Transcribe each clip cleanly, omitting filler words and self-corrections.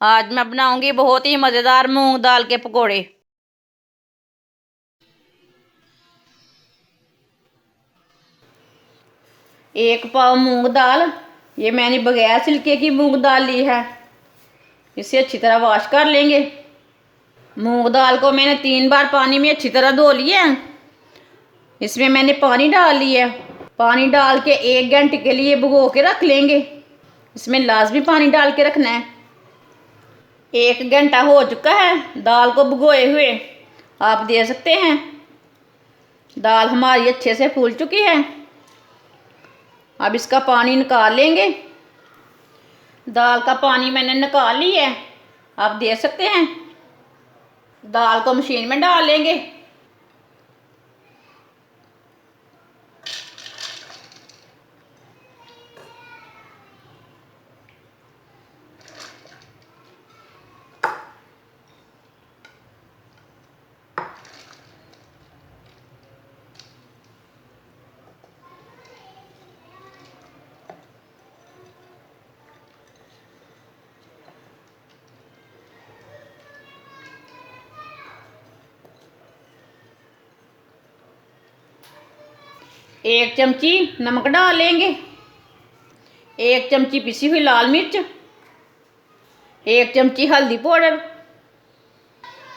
आज मैं बनाऊंगी बहुत ही मज़ेदार मूंग दाल के पकोड़े। एक पाव मूंग दाल, ये मैंने बगैर छिलके की मूंग दाल ली है। इसे अच्छी तरह वॉश कर लेंगे। मूंग दाल को मैंने 3 बार पानी में अच्छी तरह धो लिया है। इसमें मैंने पानी डाल लिया है। पानी डाल के 1 घंटे के लिए भिगो के रख लेंगे। इसमें लाजमी पानी डाल के रखना है। 1 घंटा हो चुका है दाल को भिगोए हुए, आप देख सकते हैं दाल हमारी अच्छे से फूल चुकी है। अब इसका पानी निकाल लेंगे। दाल का पानी मैंने निकाल लिया है, आप देख सकते हैं। दाल को मशीन में डाल लेंगे। एक चमची नमक डाल लेंगे। 1 चमची पिसी हुई लाल मिर्च, 1 चमची हल्दी पाउडर,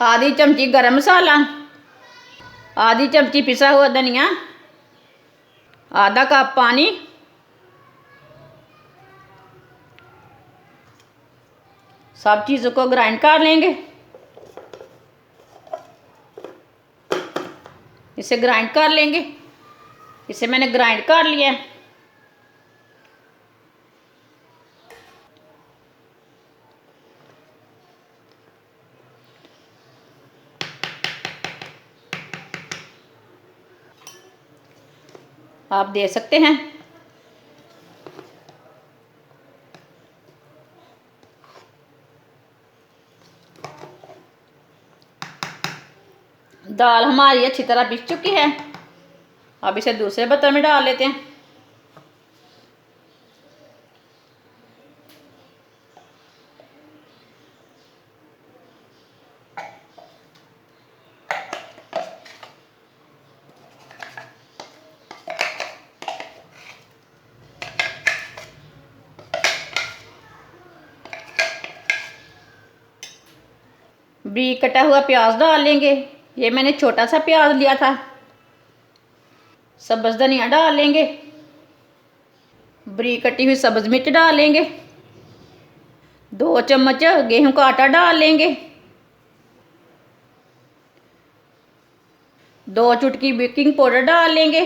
आधी चमची गरम मसाला, आधी चमची पिसा हुआ धनिया, आधा कप पानी। सब चीज़ों को ग्राइंड कर लेंगे। इसे ग्राइंड कर लेंगे। इसे मैंने ग्राइंड कर लिया है। आप देख सकते हैं दाल हमारी अच्छी तरह पिस चुकी है। अब इसे दूसरे बर्तन में डाल लेते हैं। बारीक कटा हुआ प्याज डाल लेंगे। ये मैंने छोटा सा प्याज लिया था। सब्ज़ धनिया डाल लेंगे। बारीक कटी हुई सब्ज़ मिर्च डाल लेंगे। 2 चम्मच गेहूं का आटा डाल लेंगे। 2 चुटकी बेकिंग पाउडर डाल लेंगे।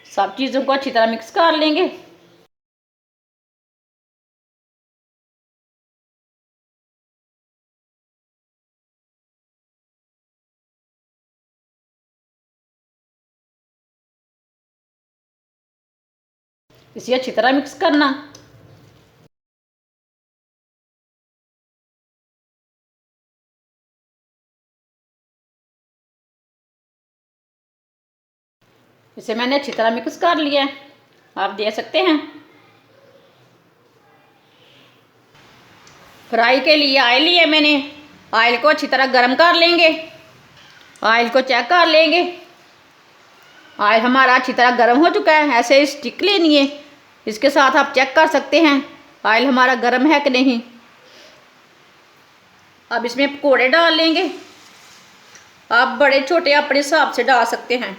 सब चीज़ों को अच्छी तरह मिक्स कर लेंगे। इसे अच्छी तरह मिक्स करना। इसे मैंने अच्छी तरह मिक्स कर लिया है, आप देख सकते हैं। फ्राई के लिए ऑयल लिया मैंने। ऑयल को अच्छी तरह गर्म कर लेंगे। ऑयल को चेक कर लेंगे। ऑयल हमारा अच्छी तरह गर्म हो चुका है। ऐसे स्टिक लेनी है, इसके साथ आप चेक कर सकते हैं ऑयल हमारा गर्म है कि नहीं। अब इसमें पकोड़े डाल लेंगे। आप बड़े छोटे अपने हिसाब से डाल सकते हैं।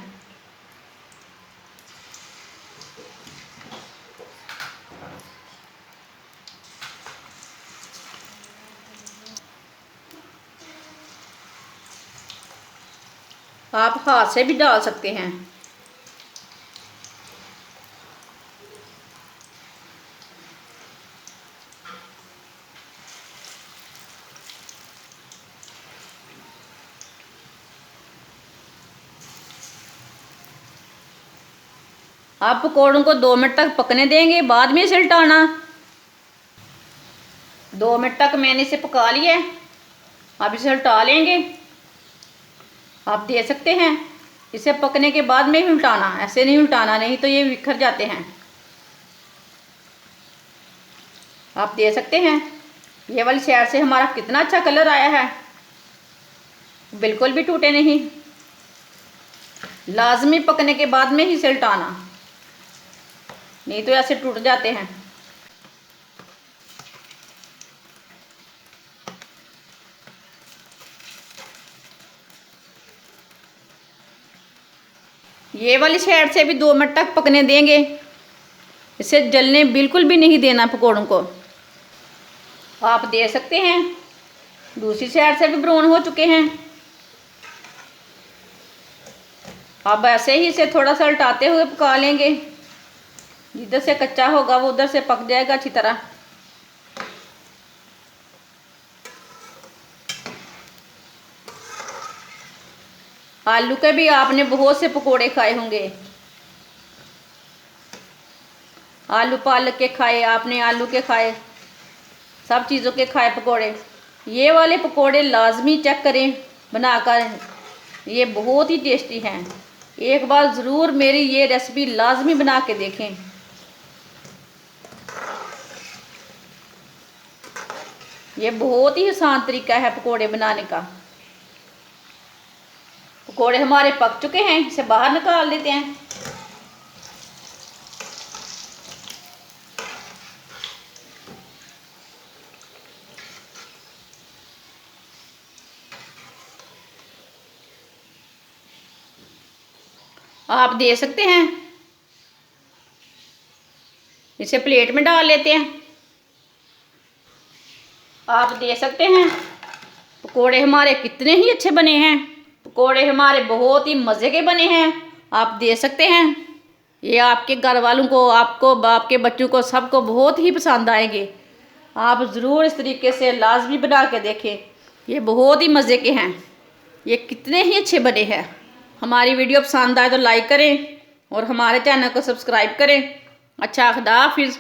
आप हाथ से भी डाल सकते हैं। आप पकौड़ों को 2 मिनट तक पकने देंगे, बाद में इसे उल्टाना। 2 मिनट तक मैंने इसे पका लिया है। अब इसे उल्टा लेंगे। आप देख सकते हैं इसे पकने के बाद में ही उल्टाना, ऐसे नहीं उल्टाना, नहीं तो ये बिखर जाते हैं। आप देख सकते हैं ये वाली साइड से हमारा कितना अच्छा कलर आया है, बिल्कुल भी टूटे नहीं। लाजमी पकने के बाद में ही इसे उल्टाना, नहीं तो ऐसे टूट जाते हैं। ये वाली साइड से भी 2 मिनट तक पकने देंगे, इसे जलने बिल्कुल भी नहीं देना पकौड़ों को। आप देख सकते हैं दूसरी साइड से भी ब्राउन हो चुके हैं। अब ऐसे ही इसे थोड़ा सा उल्टाते हुए पका लेंगे, जिधर से कच्चा होगा वो उधर से पक जाएगा अच्छी तरह। आलू के भी आपने बहुत से पकोड़े खाए होंगे, आलू पालक के खाए आपने, आलू के खाए, सब चीज़ों के खाए पकोड़े। ये वाले पकोड़े लाजमी चेक करें बनाकर, ये बहुत ही टेस्टी हैं। एक बार ज़रूर मेरी ये रेसिपी लाजमी बना के देखें। ये बहुत ही आसान तरीका है पकोड़े बनाने का। पकोड़े हमारे पक चुके हैं, इसे बाहर निकाल देते हैं। आप देख सकते हैं इसे प्लेट में डाल लेते हैं। आप देख सकते हैं पकोड़े हमारे कितने ही अच्छे बने हैं, पकोड़े हमारे बहुत ही मज़े के बने हैं। आप देख सकते हैं ये आपके घर वालों को, आपको, आपके बच्चों को, सबको बहुत ही पसंद आएंगे। आप ज़रूर इस तरीके से लाजमी बना के देखें, ये बहुत ही मज़े के हैं, ये कितने ही अच्छे बने हैं। हमारी वीडियो पसंद आए तो लाइक करें और हमारे चैनल को सब्सक्राइब करें। अच्छा, खुदा हाफिज़।